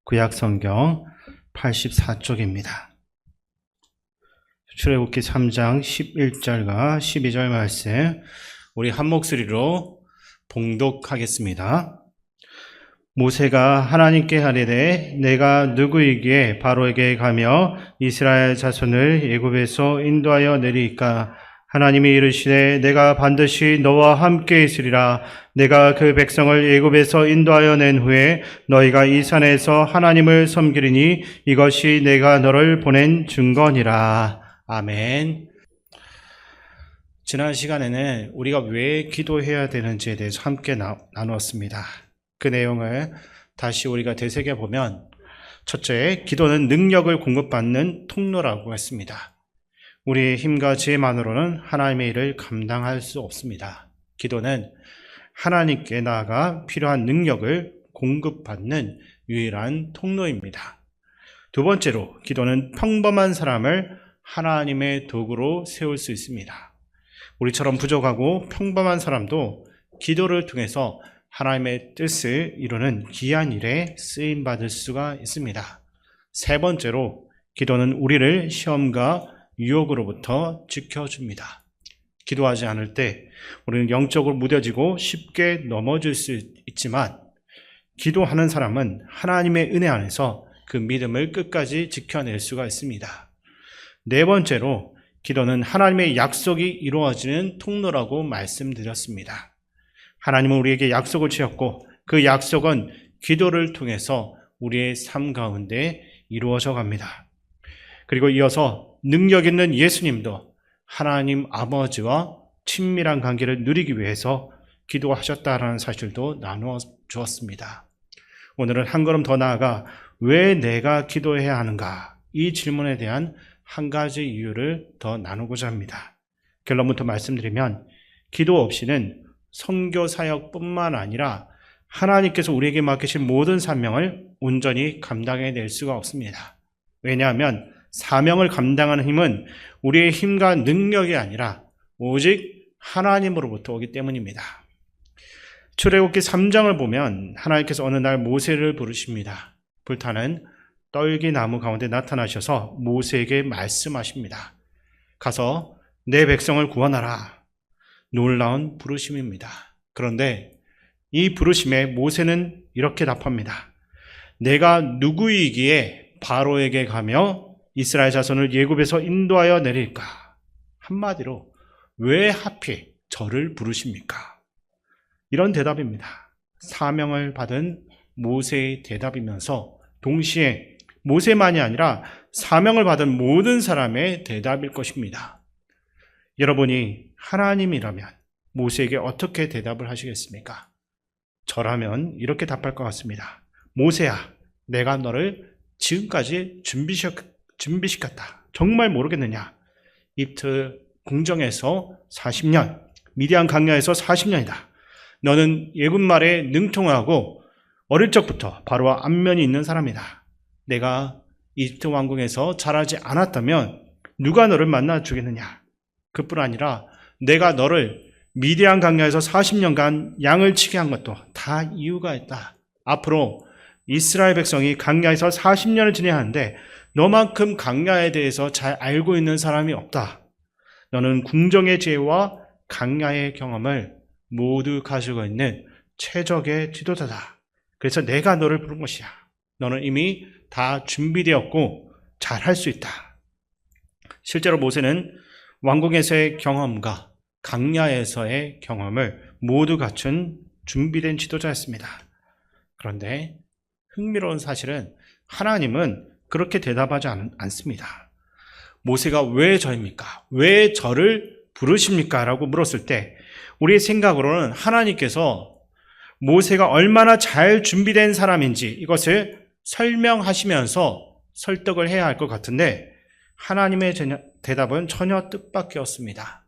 구약성경 84쪽입니다. 출애굽기 3장 11절과 12절 말씀 우리 한 목소리로 봉독하겠습니다. 모세가 하나님께 하리되 내가 누구이기에 바로에게 가며 이스라엘 자손을 애굽에서 인도하여 내리이까? 하나님이 이르시되 내가 반드시 너와 함께 있으리라. 내가 그 백성을 애굽에서 인도하여 낸 후에 너희가 이 산에서 하나님을 섬기리니 이것이 내가 너를 보낸 증거니라. 아멘. 지난 시간에는 우리가 왜 기도해야 되는지에 대해서 함께 나누었습니다. 그 내용을 다시 우리가 되새겨보면, 첫째, 기도는 능력을 공급받는 통로라고 했습니다. 우리의 힘과 지혜만으로는 하나님의 일을 감당할 수 없습니다. 기도는 하나님께 나아가 필요한 능력을 공급받는 유일한 통로입니다. 두 번째로, 기도는 평범한 사람을 하나님의 도구로 세울 수 있습니다. 우리처럼 부족하고 평범한 사람도 기도를 통해서 하나님의 뜻을 이루는 귀한 일에 쓰임받을 수가 있습니다. 세 번째로, 기도는 우리를 시험과 유혹으로부터 지켜줍니다. 기도하지 않을 때 우리는 영적으로 무뎌지고 쉽게 넘어질 수 있지만, 기도하는 사람은 하나님의 은혜 안에서 그 믿음을 끝까지 지켜낼 수가 있습니다. 네 번째로, 기도는 하나님의 약속이 이루어지는 통로라고 말씀드렸습니다. 하나님은 우리에게 약속을 주셨고 그 약속은 기도를 통해서 우리의 삶 가운데 이루어져 갑니다. 그리고 이어서 능력 있는 예수님도 하나님 아버지와 친밀한 관계를 누리기 위해서 기도하셨다라는 사실도 나누어 주었습니다. 오늘은 한 걸음 더 나아가 왜 내가 기도해야 하는가? 이 질문에 대한 한 가지 이유를 더 나누고자 합니다. 결론부터 말씀드리면, 기도 없이는 선교 사역뿐만 아니라 하나님께서 우리에게 맡기신 모든 사명을 온전히 감당해낼 수가 없습니다. 왜냐하면 사명을 감당하는 힘은 우리의 힘과 능력이 아니라 오직 하나님으로부터 오기 때문입니다. 출애굽기 3장을 보면 하나님께서 어느 날 모세를 부르십니다. 불타는 떨기나무 가운데 나타나셔서 모세에게 말씀하십니다. 가서 내 백성을 구원하라. 놀라운 부르심입니다. 그런데 이 부르심에 모세는 이렇게 답합니다. 내가 누구이기에 바로에게 가며 이스라엘 자손을 애굽에서 인도하여 내릴까? 한마디로 왜 하필 저를 부르십니까? 이런 대답입니다. 사명을 받은 모세의 대답이면서 동시에 모세만이 아니라 사명을 받은 모든 사람의 대답일 것입니다. 여러분이 하나님이라면 모세에게 어떻게 대답을 하시겠습니까? 저라면 이렇게 답할 것 같습니다. 모세야, 내가 너를 지금까지 준비시켰다. 정말 모르겠느냐? 이집트 궁정에서 40년, 미디안 광야에서 40년이다. 너는 애굽 말에 능통하고 어릴 적부터 바로와 안면이 있는 사람이다. 내가 이집트 왕궁에서 자라지 않았다면 누가 너를 만나 주겠느냐? 그뿐 아니라 내가 너를 미디안 광야에서 40년간 양을 치게 한 것도 다 이유가 있다. 앞으로 이스라엘 백성이 광야에서 40년을 지내야 하는데 너만큼 광야에 대해서 잘 알고 있는 사람이 없다. 너는 궁정의 지혜와 광야의 경험을 모두 가지고 있는 최적의 지도자다. 그래서 내가 너를 부른 것이야. 너는 이미 다 준비되었고 잘 할 수 있다. 실제로 모세는 왕궁에서의 경험과 광야에서의 경험을 모두 갖춘 준비된 지도자였습니다. 그런데 흥미로운 사실은 하나님은 그렇게 대답하지 않습니다. 모세가 왜 저입니까? 왜 저를 부르십니까? 라고 물었을 때 우리의 생각으로는 하나님께서 모세가 얼마나 잘 준비된 사람인지 이것을 설명하시면서 설득을 해야 할 것 같은데 하나님의 대답은 전혀 뜻밖이었습니다.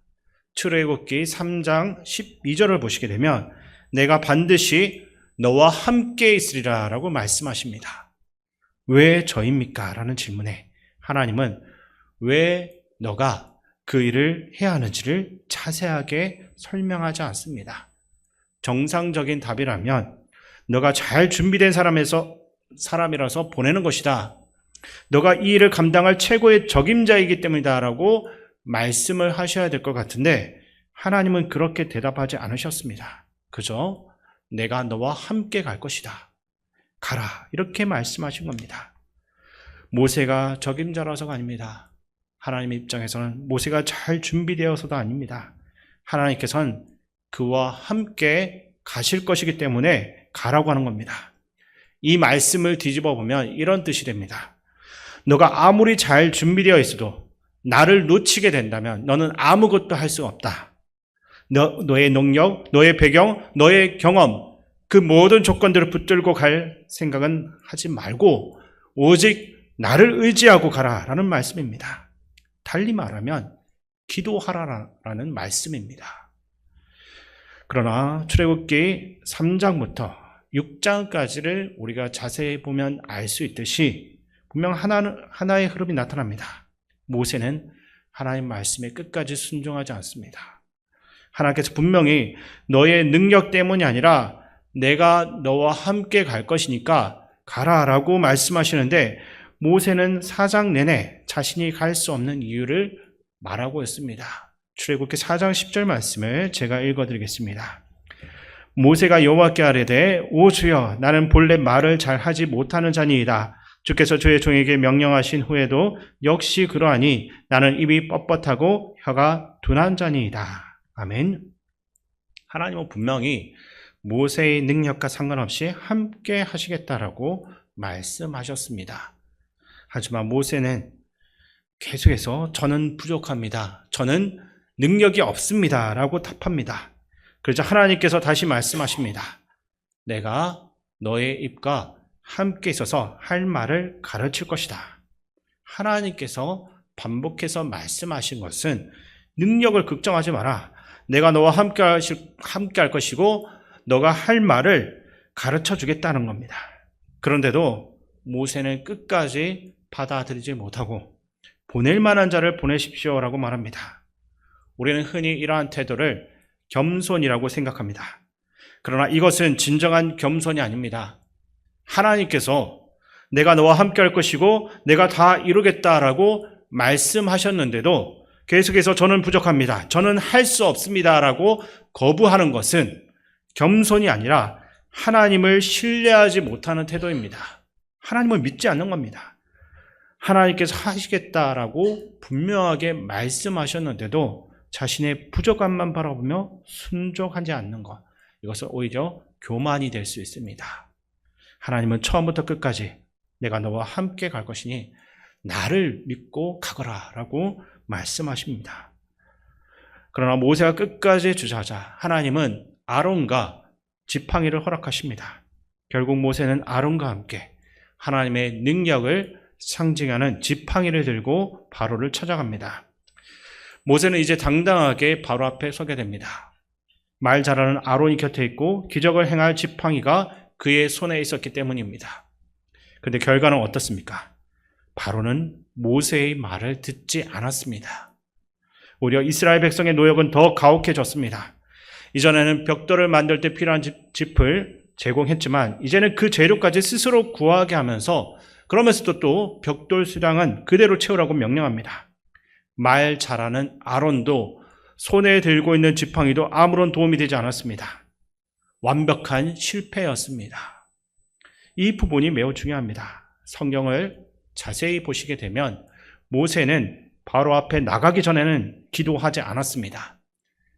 출애굽기 3장 12절을 보시게 되면 내가 반드시 너와 함께 있으리라 라고 말씀하십니다. 왜 저입니까? 라는 질문에 하나님은 왜 너가 그 일을 해야 하는지를 자세하게 설명하지 않습니다. 정상적인 답이라면 너가 잘 준비된 사람이라서 보내는 것이다. 너가 이 일을 감당할 최고의 적임자이기 때문이다 라고 말씀을 하셔야 될 것 같은데 하나님은 그렇게 대답하지 않으셨습니다. 그저 내가 너와 함께 갈 것이다. 가라. 이렇게 말씀하신 겁니다. 모세가 적임자라서가 아닙니다. 하나님 입장에서는 모세가 잘 준비되어서도 아닙니다. 하나님께서는 그와 함께 가실 것이기 때문에 가라고 하는 겁니다. 이 말씀을 뒤집어 보면 이런 뜻이 됩니다. 너가 아무리 잘 준비되어 있어도 나를 놓치게 된다면 너는 아무것도 할 수가 없다. 너의 능력, 너의 배경, 너의 경험, 그 모든 조건들을 붙들고 갈 생각은 하지 말고 오직 나를 의지하고 가라라는 말씀입니다. 달리 말하면 기도하라라는 말씀입니다. 그러나 출애굽기 3장부터 6장까지를 우리가 자세히 보면 알 수 있듯이 분명 하나의 흐름이 나타납니다. 모세는 하나님 말씀에 끝까지 순종하지 않습니다. 하나님께서 분명히 너의 능력 때문이 아니라 내가 너와 함께 갈 것이니까 가라라고 말씀하시는데 모세는 4장 내내 자신이 갈 수 없는 이유를 말하고 있습니다. 출애굽기 4장 10절 말씀을 제가 읽어드리겠습니다. 모세가 여호와께 아뢰되 오 주여 나는 본래 말을 잘하지 못하는 자니이다. 주께서 주의 종에게 명령하신 후에도 역시 그러하니 나는 입이 뻣뻣하고 혀가 둔한 자니이다. 아멘. 하나님은 분명히 모세의 능력과 상관없이 함께 하시겠다라고 말씀하셨습니다. 하지만 모세는 계속해서 저는 부족합니다. 저는 능력이 없습니다. 라고 답합니다. 그래서 하나님께서 다시 말씀하십니다. 내가 너의 입과 함께 있어서 할 말을 가르칠 것이다. 하나님께서 반복해서 말씀하신 것은 능력을 걱정하지 마라. 내가 너와 함께 할 것이고 너가 할 말을 가르쳐 주겠다는 겁니다. 그런데도 모세는 끝까지 받아들이지 못하고 보낼 만한 자를 보내십시오라고 말합니다. 우리는 흔히 이러한 태도를 겸손이라고 생각합니다. 그러나 이것은 진정한 겸손이 아닙니다. 하나님께서 내가 너와 함께 할 것이고 내가 다 이루겠다라고 말씀하셨는데도 계속해서 저는 부족합니다. 저는 할 수 없습니다라고 거부하는 것은 겸손이 아니라 하나님을 신뢰하지 못하는 태도입니다. 하나님을 믿지 않는 겁니다. 하나님께서 하시겠다라고 분명하게 말씀하셨는데도 자신의 부족함만 바라보며 순종하지 않는 것, 이것은 오히려 교만이 될 수 있습니다. 하나님은 처음부터 끝까지 내가 너와 함께 갈 것이니 나를 믿고 가거라 라고 말씀하십니다. 그러나 모세가 끝까지 주저하자 하나님은 아론과 지팡이를 허락하십니다. 결국 모세는 아론과 함께 하나님의 능력을 상징하는 지팡이를 들고 바로를 찾아갑니다. 모세는 이제 당당하게 바로 앞에 서게 됩니다. 말 잘하는 아론이 곁에 있고 기적을 행할 지팡이가 그의 손에 있었기 때문입니다. 그런데 결과는 어떻습니까? 바로는 모세의 말을 듣지 않았습니다. 오히려 이스라엘 백성의 노역은 더 가혹해졌습니다. 이전에는 벽돌을 만들 때 필요한 짚을 제공했지만 이제는 그 재료까지 스스로 구하게 하면서 그러면서도 또 벽돌 수량은 그대로 채우라고 명령합니다. 말 잘하는 아론도 손에 들고 있는 지팡이도 아무런 도움이 되지 않았습니다. 완벽한 실패였습니다. 이 부분이 매우 중요합니다. 성경을 자세히 보시게 되면 모세는 바로 앞에 나가기 전에는 기도하지 않았습니다.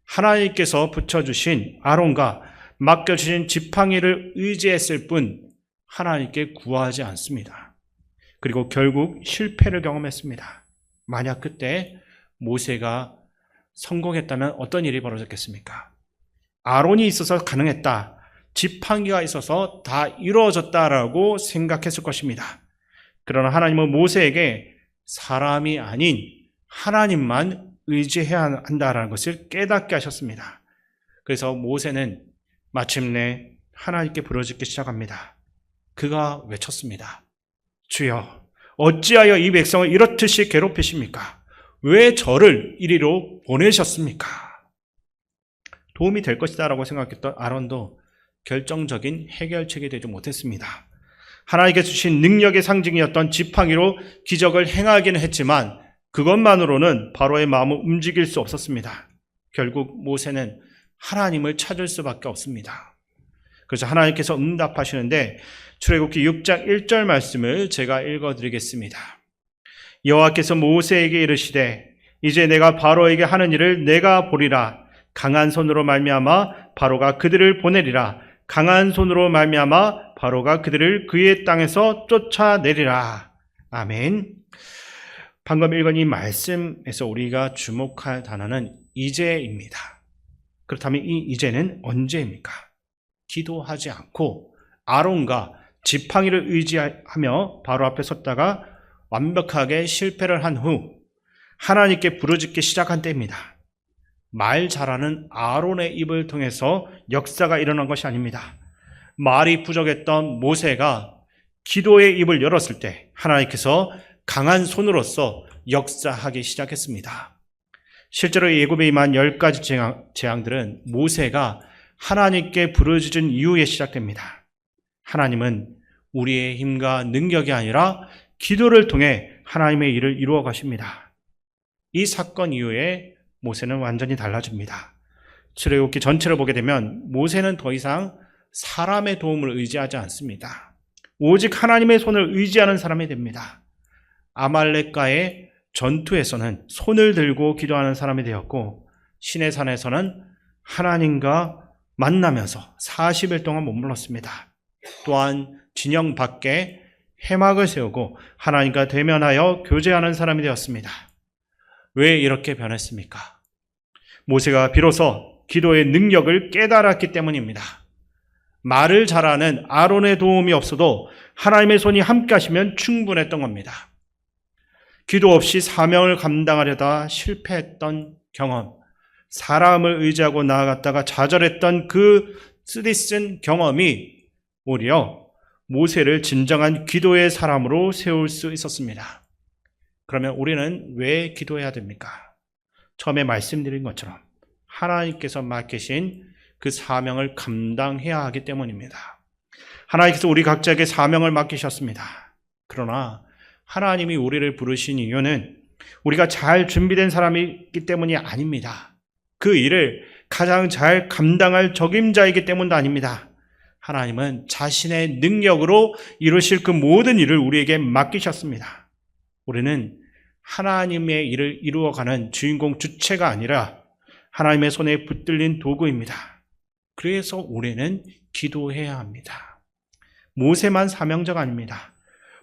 하나님께서 붙여주신 아론과 맡겨주신 지팡이를 의지했을 뿐 하나님께 구하지 않습니다. 그리고 결국 실패를 경험했습니다. 만약 그때 모세가 성공했다면 어떤 일이 벌어졌겠습니까? 아론이 있어서 가능했다. 지팡이가 있어서 다 이루어졌다라고 생각했을 것입니다. 그러나 하나님은 모세에게 사람이 아닌 하나님만 의지해야 한다는 것을 깨닫게 하셨습니다. 그래서 모세는 마침내 하나님께 부르짖기 시작합니다. 그가 외쳤습니다. 주여, 어찌하여 이 백성을 이렇듯이 괴롭히십니까? 왜 저를 이리로 보내셨습니까? 도움이 될 것이다 라고 생각했던 아론도 결정적인 해결책이 되지 못했습니다. 하나님께서 주신 능력의 상징이었던 지팡이로 기적을 행하기는 했지만 그것만으로는 바로의 마음을 움직일 수 없었습니다. 결국 모세는 하나님을 찾을 수밖에 없습니다. 그래서 하나님께서 응답하시는데 출애굽기 6장 1절 말씀을 제가 읽어드리겠습니다. 여호와께서 모세에게 이르시되 이제 내가 바로에게 하는 일을 내가 보리라. 강한 손으로 말미암아 바로가 그들을 보내리라. 강한 손으로 말미암아 바로가 그들을 그의 땅에서 쫓아내리라. 아멘. 방금 읽은 이 말씀에서 우리가 주목할 단어는 이제입니다. 그렇다면 이 이제는 언제입니까? 기도하지 않고 아론과 지팡이를 의지하며 바로 앞에 섰다가 완벽하게 실패를 한 후 하나님께 부르짖기 시작한 때입니다. 말 잘하는 아론의 입을 통해서 역사가 일어난 것이 아닙니다. 말이 부족했던 모세가 기도의 입을 열었을 때 하나님께서 강한 손으로서 역사하기 시작했습니다. 실제로 예굽에 임한 10가지 재앙들은 모세가 하나님께 부르짖은 이후에 시작됩니다. 하나님은 우리의 힘과 능력이 아니라 기도를 통해 하나님의 일을 이루어 가십니다. 이 사건 이후에 모세는 완전히 달라집니다. 출애굽기 전체를 보게 되면 모세는 더 이상 사람의 도움을 의지하지 않습니다. 오직 하나님의 손을 의지하는 사람이 됩니다. 아말렉과의 전투에서는 손을 들고 기도하는 사람이 되었고 시내산에서는 하나님과 만나면서 40일 동안 머물렀습니다. 또한 진영 밖에 회막을 세우고 하나님과 대면하여 교제하는 사람이 되었습니다. 왜 이렇게 변했습니까? 모세가 비로소 기도의 능력을 깨달았기 때문입니다. 말을 잘하는 아론의 도움이 없어도 하나님의 손이 함께 하시면 충분했던 겁니다. 기도 없이 사명을 감당하려다 실패했던 경험, 사람을 의지하고 나아갔다가 좌절했던 그 쓰디쓴 경험이 오히려 모세를 진정한 기도의 사람으로 세울 수 있었습니다. 그러면 우리는 왜 기도해야 됩니까? 처음에 말씀드린 것처럼 하나님께서 맡기신 그 사명을 감당해야 하기 때문입니다. 하나님께서 우리 각자에게 사명을 맡기셨습니다. 그러나 하나님이 우리를 부르신 이유는 우리가 잘 준비된 사람이기 때문이 아닙니다. 그 일을 가장 잘 감당할 적임자이기 때문도 아닙니다. 하나님은 자신의 능력으로 이루실 그 모든 일을 우리에게 맡기셨습니다. 우리는 하나님의 일을 이루어가는 주인공 주체가 아니라 하나님의 손에 붙들린 도구입니다. 그래서 우리는 기도해야 합니다. 모세만 사명자가 아닙니다.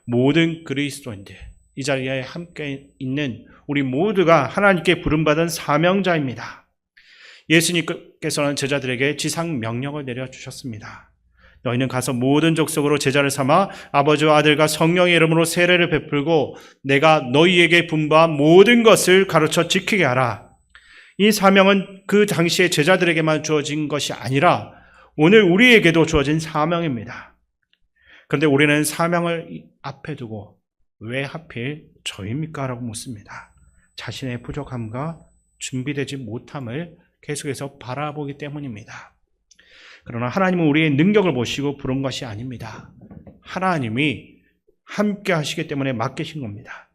모든 그리스도인들, 이 자리에 함께 있는 우리 모두가 하나님께 부름받은 사명자입니다. 예수님께서는 제자들에게 지상 명령을 내려주셨습니다. 너희는 가서 모든 족속으로 제자를 삼아 아버지와 아들과 성령의 이름으로 세례를 베풀고 내가 너희에게 분부한 모든 것을 가르쳐 지키게 하라. 이 사명은 그 당시에 제자들에게만 주어진 것이 아니라 오늘 우리에게도 주어진 사명입니다. 그런데 우리는 사명을 앞에 두고 왜 하필 저입니까? 라고 묻습니다. 자신의 부족함과 준비되지 못함을 계속해서 바라보기 때문입니다. 그러나 하나님은 우리의 능력을 보시고 부른 것이 아닙니다. 하나님이 함께 하시기 때문에 맡기신 겁니다.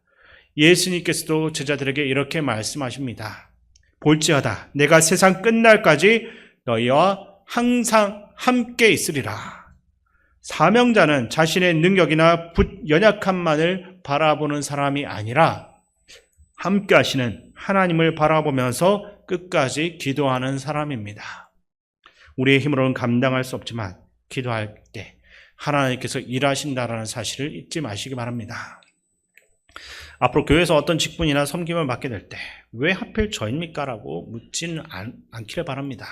예수님께서도 제자들에게 이렇게 말씀하십니다. 볼지어다 내가 세상 끝날까지 너희와 항상 함께 있으리라. 사명자는 자신의 능력이나 연약함만을 바라보는 사람이 아니라 함께 하시는 하나님을 바라보면서 끝까지 기도하는 사람입니다. 우리의 힘으로는 감당할 수 없지만 기도할 때 하나님께서 일하신다라는 사실을 잊지 마시기 바랍니다. 앞으로 교회에서 어떤 직분이나 섬김을 맡게 될 때 왜 하필 저입니까? 라고 묻지는 않기를 바랍니다.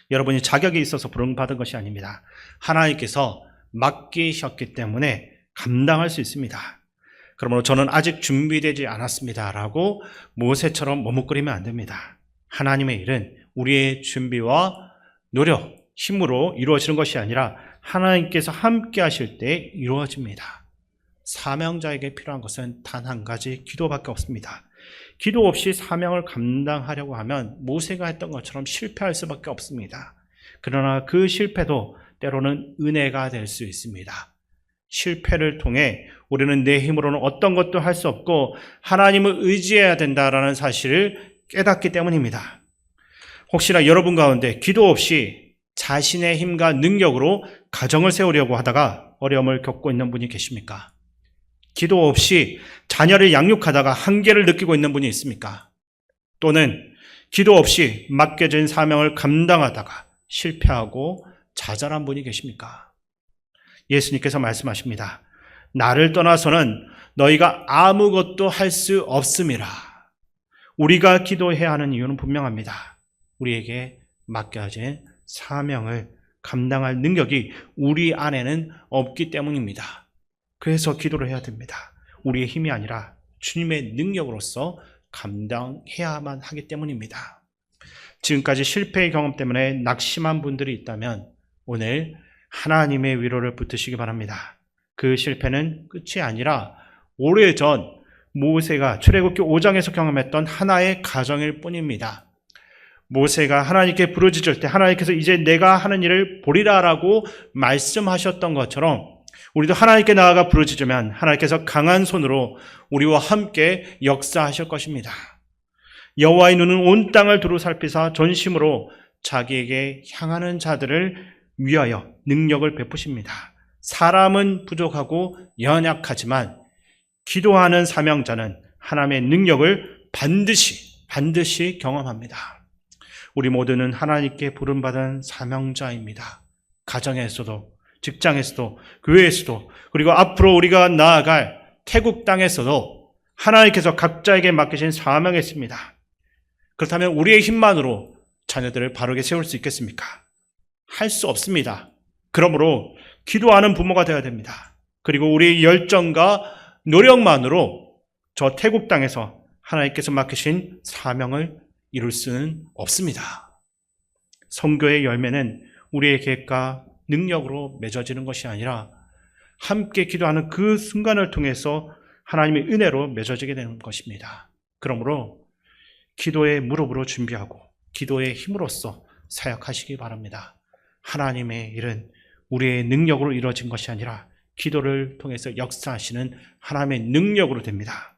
여러분이 자격이 있어서 부름받은 것이 아닙니다. 하나님께서 맡기셨기 때문에 감당할 수 있습니다. 그러므로 저는 아직 준비되지 않았습니다. 라고 모세처럼 머뭇거리면 안 됩니다. 하나님의 일은 우리의 준비와 노력, 힘으로 이루어지는 것이 아니라 하나님께서 함께 하실 때 이루어집니다. 사명자에게 필요한 것은 단 한 가지 기도밖에 없습니다. 기도 없이 사명을 감당하려고 하면 모세가 했던 것처럼 실패할 수밖에 없습니다. 그러나 그 실패도 때로는 은혜가 될 수 있습니다. 실패를 통해 우리는 내 힘으로는 어떤 것도 할 수 없고 하나님을 의지해야 된다라는 사실을 깨닫기 때문입니다. 혹시나 여러분 가운데 기도 없이 자신의 힘과 능력으로 가정을 세우려고 하다가 어려움을 겪고 있는 분이 계십니까? 기도 없이 자녀를 양육하다가 한계를 느끼고 있는 분이 있습니까? 또는 기도 없이 맡겨진 사명을 감당하다가 실패하고 좌절한 분이 계십니까? 예수님께서 말씀하십니다. 나를 떠나서는 너희가 아무것도 할 수 없음이라. 우리가 기도해야 하는 이유는 분명합니다. 우리에게 맡겨진 사명을 감당할 능력이 우리 안에는 없기 때문입니다. 그래서 기도를 해야 됩니다. 우리의 힘이 아니라 주님의 능력으로서 감당해야만 하기 때문입니다. 지금까지 실패의 경험 때문에 낙심한 분들이 있다면 오늘 하나님의 위로를 붙드시기 바랍니다. 그 실패는 끝이 아니라 오래전 모세가 출애굽기 5장에서 경험했던 하나의 가정일 뿐입니다. 모세가 하나님께 부르짖을 때 하나님께서 이제 내가 하는 일을 보리라라고 말씀하셨던 것처럼 우리도 하나님께 나아가 부르짖으면 하나님께서 강한 손으로 우리와 함께 역사하실 것입니다. 여호와의 눈은 온 땅을 두루 살피사 전심으로 자기에게 향하는 자들을 위하여 능력을 베푸십니다. 사람은 부족하고 연약하지만 기도하는 사명자는 하나님의 능력을 반드시 경험합니다. 우리 모두는 하나님께 부름받은 사명자입니다. 가정에서도, 직장에서도, 교회에서도, 그리고 앞으로 우리가 나아갈 태국 땅에서도 하나님께서 각자에게 맡기신 사명이 있습니다. 그렇다면 우리의 힘만으로 자녀들을 바르게 세울 수 있겠습니까? 할 수 없습니다. 그러므로 기도하는 부모가 되어야 됩니다. 그리고 우리의 열정과 노력만으로 저 태국 땅에서 하나님께서 맡기신 사명을 이룰 수는 없습니다. 선교의 열매는 우리의 계획과 능력으로 맺어지는 것이 아니라 함께 기도하는 그 순간을 통해서 하나님의 은혜로 맺어지게 되는 것입니다. 그러므로 기도의 무릎으로 준비하고 기도의 힘으로써 사역하시기 바랍니다. 하나님의 일은 우리의 능력으로 이루어진 것이 아니라 기도를 통해서 역사하시는 하나님의 능력으로 됩니다.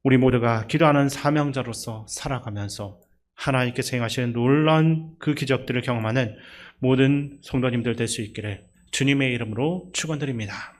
우리 모두가 기도하는 사명자로서 살아가면서 하나님께서 행하시는 놀라운 그 기적들을 경험하는 모든 성도님들 될 수 있기를 주님의 이름으로 축원드립니다.